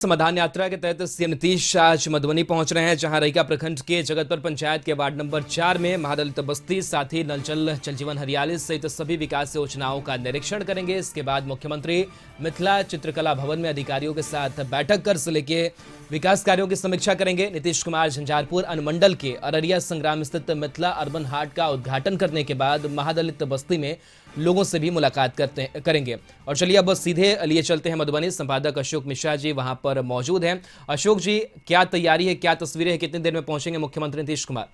समाधान यात्रा के तहत सीएम नीतीश आज मधुबनी पहुंच रहे हैं, जहां रईका प्रखंड के जगतपुर पंचायत के वार्ड नंबर 4 में महादलित बस्ती, साथ ही नलजल जलजीवन हरियाली सहित सभी विकास योजनाओं का निरीक्षण करेंगे। इसके बाद मुख्यमंत्री मिथिला चित्रकला भवन में अधिकारियों के साथ बैठक कर जिले के विकास कार्यों की समीक्षा करेंगे। नीतीश कुमार झंझारपुर अनुमंडल के अररिया संग्राम स्थित मिथिला अर्बन हाट का उद्घाटन करने के बाद महादलित बस्ती में लोगों से भी मुलाकात करेंगे। और चलिए अब सीधे लिए चलते हैं मधुबनी। संपादक अशोक मिश्रा जी वहां पर मौजूद हैं। अशोक जी, क्या तैयारी है, क्या तस्वीरें हैं, कितनी देर में पहुंचेंगे मुख्यमंत्री नीतीश कुमार?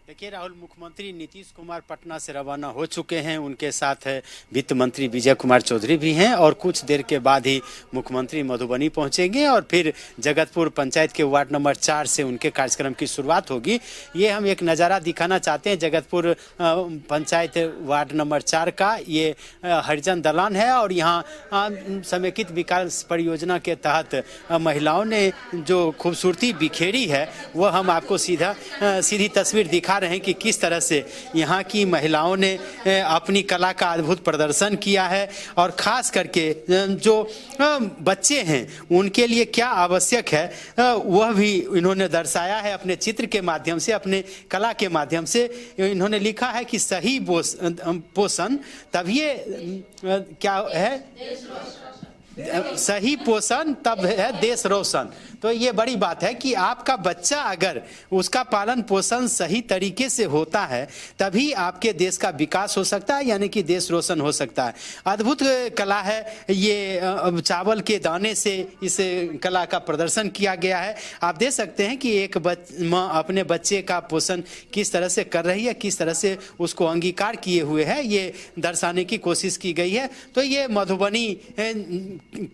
देखिए राहुल, मुख्यमंत्री नीतीश कुमार पटना से रवाना हो चुके हैं। उनके साथ वित्त मंत्री विजय कुमार चौधरी भी हैं और कुछ देर के बाद ही मुख्यमंत्री मधुबनी पहुंचेंगे और फिर जगतपुर पंचायत के वार्ड नंबर 4 से उनके कार्यक्रम की शुरुआत होगी। ये हम एक नज़ारा दिखाना चाहते हैं जगतपुर पंचायत वार्ड नंबर 4 का। ये हरिजन दलान है और यहाँ समेकित विकास परियोजना के तहत महिलाओं ने जो खूबसूरती बिखेरी है वो हम आपको सीधी तस्वीर दिखा रहे हैं कि किस तरह से यहाँ की महिलाओं ने अपनी कला का अद्भुत प्रदर्शन किया है और खास करके जो बच्चे हैं उनके लिए क्या आवश्यक है वह भी इन्होंने दर्शाया है अपने चित्र के माध्यम से, अपने कला के माध्यम से। इन्होंने लिखा है कि सही पोषण तभी क्या है, सही पोषण तब है देश रोशन। तो ये बड़ी बात है कि आपका बच्चा अगर उसका पालन पोषण सही तरीके से होता है तभी आपके देश का विकास हो सकता है, यानी कि देश रोशन हो सकता है। अद्भुत कला है ये, चावल के दाने से इस कला का प्रदर्शन किया गया है। आप देख सकते हैं कि एक माँ अपने बच्चे का पोषण किस तरह से कर रही है, किस तरह से उसको अंगीकार किए हुए है, ये दर्शाने की कोशिश की गई है। तो ये मधुबनी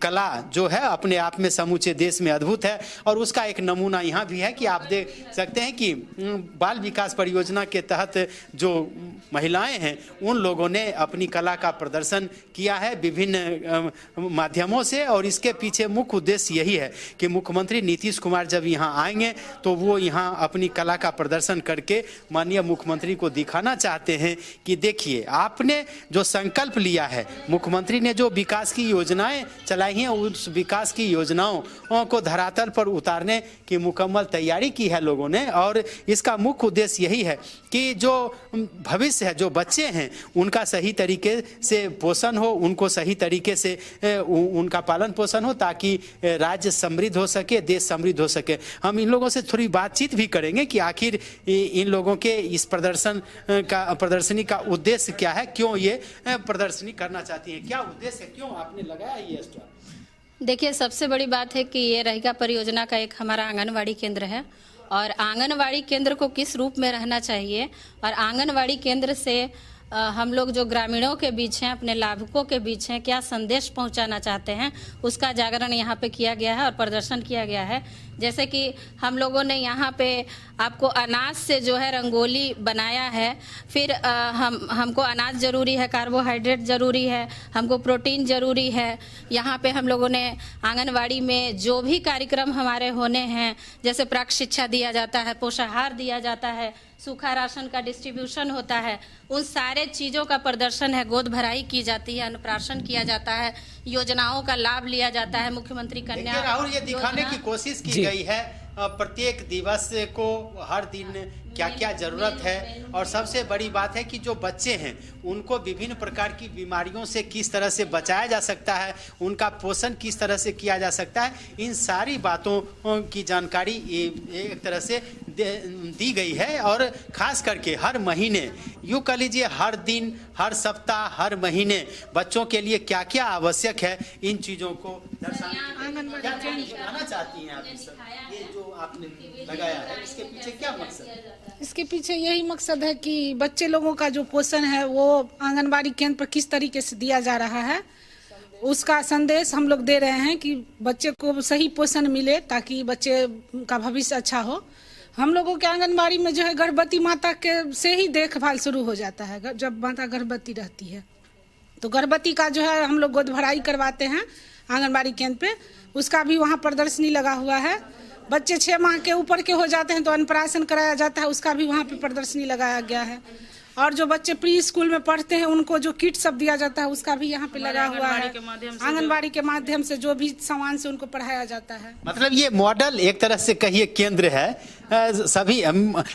कला जो है अपने आप में समूचे देश में अद्भुत है और उसका एक नमूना यहाँ भी है कि आप देख सकते हैं कि बाल विकास परियोजना के तहत जो महिलाएं हैं उन लोगों ने अपनी कला का प्रदर्शन किया है विभिन्न माध्यमों से। और इसके पीछे मुख्य उद्देश्य यही है कि मुख्यमंत्री नीतीश कुमार जब यहाँ आएंगे तो वो यहाँ अपनी कला का प्रदर्शन करके माननीय मुख्यमंत्री को दिखाना चाहते हैं कि देखिए आपने जो संकल्प लिया है, मुख्यमंत्री ने जो विकास की योजनाएं चलाई हैं उस विकास की योजनाओं को धरातल पर उतारने की मुकम्मल तैयारी की है लोगों ने। और इसका मुख्य उद्देश्य यही है कि जो भविष्य है, जो बच्चे हैं उनका सही तरीके से पोषण हो, उनको सही तरीके से उनका पालन पोषण हो ताकि राज्य समृद्ध हो सके, देश समृद्ध हो सके। हम इन लोगों से थोड़ी बातचीत भी करेंगे कि आखिर इन लोगों के इस प्रदर्शनी का उद्देश्य क्या है, क्यों ये प्रदर्शनी करना चाहती है, क्या उद्देश्य है, क्यों आपने लगाया ये स्टॉल। देखिए, सबसे बड़ी बात है कि ये रईका परियोजना का एक हमारा आंगनवाड़ी केंद्र है और आंगनवाड़ी केंद्र को किस रूप में रहना चाहिए और आंगनवाड़ी केंद्र से हम लोग जो ग्रामीणों के बीच हैं, अपने लाभुकों के बीच हैं, क्या संदेश पहुंचाना चाहते हैं उसका जागरण यहाँ पे किया गया है और प्रदर्शन किया गया है। जैसे कि हम लोगों ने यहाँ पे आपको अनाज से जो है रंगोली बनाया है। फिर हमको अनाज ज़रूरी है, कार्बोहाइड्रेट ज़रूरी है, हमको प्रोटीन ज़रूरी है। यहाँ पे हम लोगों ने आंगनवाड़ी में जो भी कार्यक्रम हमारे होने हैं, जैसे प्राक शिक्षा दिया जाता है, पोषाहार दिया जाता है, सूखा राशन का डिस्ट्रीब्यूशन होता है, उन सारे चीज़ों का प्रदर्शन है। गोद भराई की जाती है, अन्नप्राशन किया जाता है, योजनाओं का लाभ लिया जाता है। मुख्यमंत्री कन्या राहुल, ये दिखाने की कोशिश की गई है प्रत्येक दिवस को हर दिन क्या क्या जरूरत है। और सबसे बड़ी बात है कि जो बच्चे हैं उनको विभिन्न प्रकार की बीमारियों से किस तरह से बचाया जा सकता है, उनका पोषण किस तरह से किया जा सकता है, इन सारी बातों की जानकारी एक तरह से दी गई है। और खास करके हर महीने, यूँ कह लीजिए हर दिन, हर सप्ताह, हर महीने बच्चों के लिए क्या क्या आवश्यक है, इन चीज़ों को दर्शाना चाहती हैं आप। ये जो आपने लगाया है इसके पीछे क्या मकसद है? इसके पीछे यही मकसद है कि बच्चे लोगों का जो पोषण है वो आंगनबाड़ी केंद्र पर किस तरीके से दिया जा रहा है, उसका संदेश हम लोग दे रहे हैं कि बच्चे को सही पोषण मिले ताकि बच्चे का भविष्य अच्छा हो। हम लोगों के आंगनबाड़ी में जो है गर्भवती माता के से ही देखभाल शुरू हो जाता है। जब माता गर्भवती रहती है तो गर्भवती का जो है हम लोग गोद भराई करवाते हैं आंगनबाड़ी केंद्र पे, उसका भी वहाँ प्रदर्शनी लगा हुआ है। बच्चे 6 माह के ऊपर के हो जाते हैं तो अन्नप्राशन कराया जाता है, उसका भी वहाँ पे प्रदर्शनी लगाया गया है। और जो बच्चे प्री स्कूल में पढ़ते हैं उनको जो किट सब दिया जाता है उसका भी यहाँ पे लगा हुआ है। आंगनबाड़ी के माध्यम से जो भी सामान से उनको पढ़ाया जाता है। मतलब ये मॉडल एक तरह से कहिए केंद्र है। सभी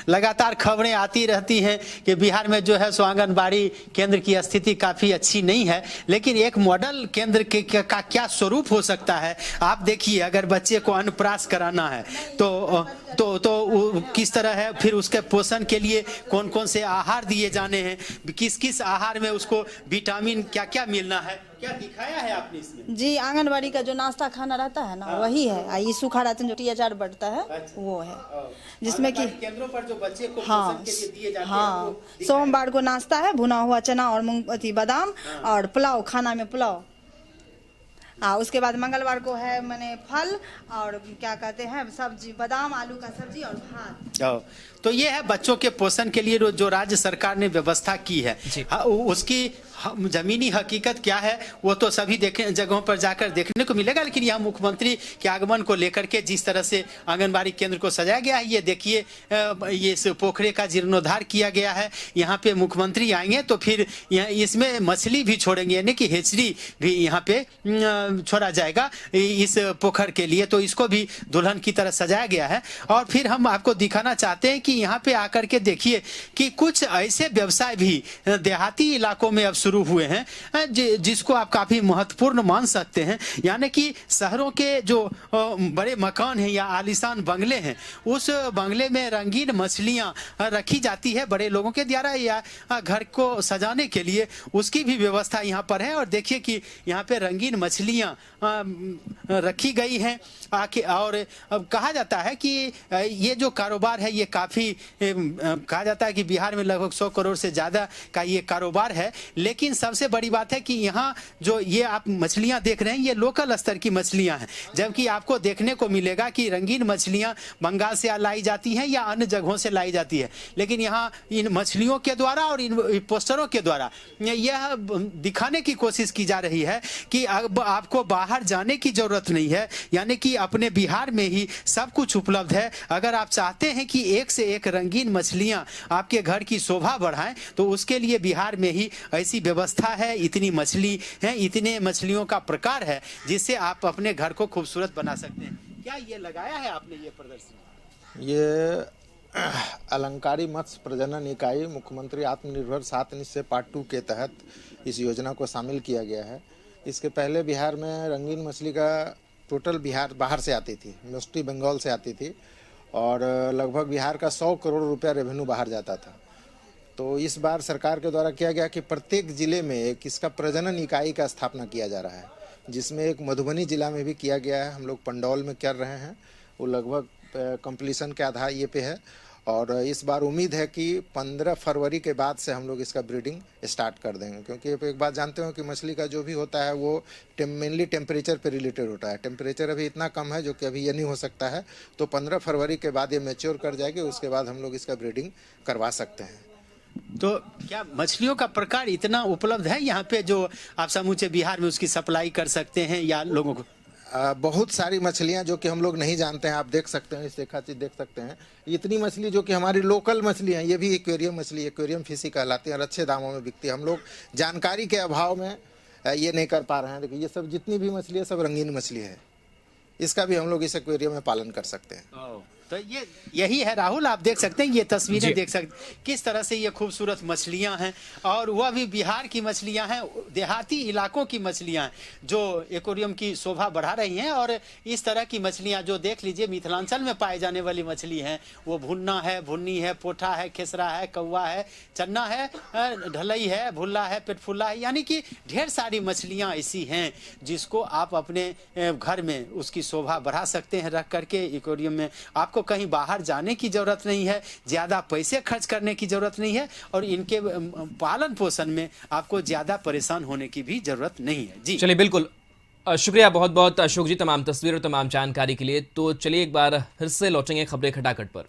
लगातार खबरें आती रहती हैं कि बिहार में जो है सो आंगनबाड़ी केंद्र की स्थिति काफी अच्छी नहीं है, लेकिन एक मॉडल केंद्र का क्या स्वरूप हो सकता है। आप देखिए, अगर बच्चे को अन्नप्राशन कराना है तो किस तरह है, फिर उसके पोषण के लिए कौन कौन से आहार दिए जाने हैं, किस किस आहार में उसको विटामिन क्या क्या मिलना है, क्या दिखाया है आपने इसमें? जी, आंगनबाड़ी का जो नाश्ता खाना रहता है ना, वही है। ये सूखा राशन जो THR बढ़ता है, वो है, जिसमें कि केंद्रों पर जो बच्चे को हाँ पोषण के लिए दिए जाते हैं, हाँ, वो सोमवार को नाश्ता है भुना हुआ चना और मूंग बादाम और पुलाव, खाना में पुलाव। हाँ, उसके बाद मंगलवार को है मैंने फल और क्या कहते हैं सब्जी, बादाम आलू का सब्जी और भात। तो ये है बच्चों के पोषण के लिए जो राज्य सरकार ने व्यवस्था की है। उसकी जमीनी हकीकत क्या है वो तो सभी जगहों पर जाकर देखने को मिलेगा, लेकिन यहाँ मुख्यमंत्री के आगमन को लेकर के जिस तरह से आंगनबाड़ी केंद्र को सजाया गया है, ये देखिए, ये इस पोखरे का जीर्णोद्धार किया गया है। यहाँ पे मुख्यमंत्री आएंगे तो फिर इसमें मछली भी छोड़ेंगे, यानी कि हेचरी भी यहाँ पे छोड़ा जाएगा इस पोखर के लिए, तो इसको भी दुल्हन की तरह सजाया गया है। और फिर हम आपको दिखाना चाहते हैं कि यहाँ पे आकर के देखिए कि कुछ ऐसे व्यवसाय भी देहाती इलाकों में अब शुरू हुए हैं जिसको आप काफी महत्वपूर्ण मान सकते हैं। यानी कि शहरों के जो बड़े मकान हैं या आलीशान बंगले हैं, उस बंगले में रंगीन मछलियां रखी जाती है बड़े लोगों के द्वारा या घर को सजाने के लिए, उसकी भी व्यवस्था यहाँ पर है। और देखिए कि यहाँ पे रंगीन मछलियां रखी गई हैं और अब कहा जाता है कि ये जो कारोबार है ये काफी कहा जाता है कि बिहार में लगभग 100 करोड़ से ज्यादा का ये कारोबार है। लेकिन सबसे बड़ी बात है कि यहाँ जो ये आप मछलियां देख रहे हैं ये लोकल स्तर की मछलियां हैं, जबकि आपको देखने को मिलेगा कि रंगीन मछलियां बंगाल से लाई जाती हैं या अन्य जगहों से लाई जाती है। लेकिन यहाँ इन मछलियों के द्वारा और इन पोस्टरों के द्वारा यह दिखाने की कोशिश की जा रही है कि अब आपको बाहर जाने की जरूरत नहीं है, यानी कि अपने बिहार में ही सब कुछ उपलब्ध है। अगर आप चाहते हैं कि एक से एक रंगीन मछलियां आपके घर की शोभा बढ़ाएं तो उसके लिए बिहार में ही ऐसी व्यवस्था है, इतनी मछली है, इतने मछलियों का प्रकार है जिससे आप अपने घर को खूबसूरत बना सकते हैं। क्या ये लगाया है आपने ये प्रदर्शनी? ये अलंकारी मत्स्य प्रजनन इकाई मुख्यमंत्री आत्मनिर्भर 7 निश्चय पार्ट 2 के तहत इस योजना को शामिल किया गया है। इसके पहले बिहार में रंगीन मछली का टोटल बिहार बाहर से आती थी, मोस्टली बंगाल से आती थी और लगभग बिहार का 100 करोड़ रुपया रेवेन्यू बाहर जाता था। तो इस बार सरकार के द्वारा किया गया कि प्रत्येक जिले में एक इसका प्रजनन इकाई का स्थापना किया जा रहा है, जिसमें एक मधुबनी जिला में भी किया गया है। हम लोग पंडौल में कर रहे हैं, वो लगभग कंप्लीशन के आधार ये पे है। और इस बार उम्मीद है कि 15 फरवरी के बाद से हम लोग इसका ब्रीडिंग स्टार्ट कर देंगे, क्योंकि एक बात जानते हो कि मछली का जो भी होता है वो मेनली टेम्परेचर पे रिलेटेड होता है। टेम्परेचर अभी इतना कम है जो कि अभी ये नहीं हो सकता है, तो 15 फरवरी के बाद ये मैच्योर कर जाएगी, उसके बाद हम लोग इसका ब्रीडिंग करवा सकते हैं। तो क्या मछलियों का प्रकार इतना उपलब्ध है यहाँ पे जो आप समूचे बिहार में उसकी सप्लाई कर सकते हैं या लोगों को? बहुत सारी मछलियां जो कि हम लोग नहीं जानते हैं, आप देख सकते हैं, इस देखा चीज देख सकते हैं। इतनी मछली जो कि हमारी लोकल मछली है, ये भी एक्वेरियम मछली, एक्वेरियम फिशी कहलाती है और अच्छे दामों में बिकती है। हम लोग जानकारी के अभाव में ये नहीं कर पा रहे हैं। देखिए ये सब जितनी भी मछली है सब रंगीन मछली है, इसका भी हम लोग इस एक्वेरियम में पालन कर सकते हैं। तो ये यही है राहुल, आप देख सकते हैं, ये तस्वीरें देख सकते हैं किस तरह से ये खूबसूरत मछलियां हैं और वह भी बिहार की मछलियां हैं, देहाती इलाकों की मछलियां हैं जो एक्वेरियम की शोभा बढ़ा रही हैं। और इस तरह की मछलियां जो देख लीजिए मिथिलांचल में पाए जाने वाली मछली हैं, वो भुन्ना है, भुन्नी है, पोठा है, खेसरा है, कौवा है, चन्ना है, ढलई है, भुल्ला है, पेटफुल्ला है, यानी कि ढेर सारी मछलियां ऐसी हैं जिसको आप अपने घर में उसकी शोभा बढ़ा सकते हैं रख करके एक्वेरियम में। आपको कहीं बाहर जाने की जरूरत नहीं है, ज्यादा पैसे खर्च करने की जरूरत नहीं है और इनके पालन पोषण में आपको ज्यादा परेशान होने की भी जरूरत नहीं है। जी चलिए, बिल्कुल शुक्रिया बहुत बहुत अशोक जी तमाम तस्वीर और तमाम जानकारी के लिए। तो चलिए एक बार फिर से लौटेंगे खबरें खटाखट पर।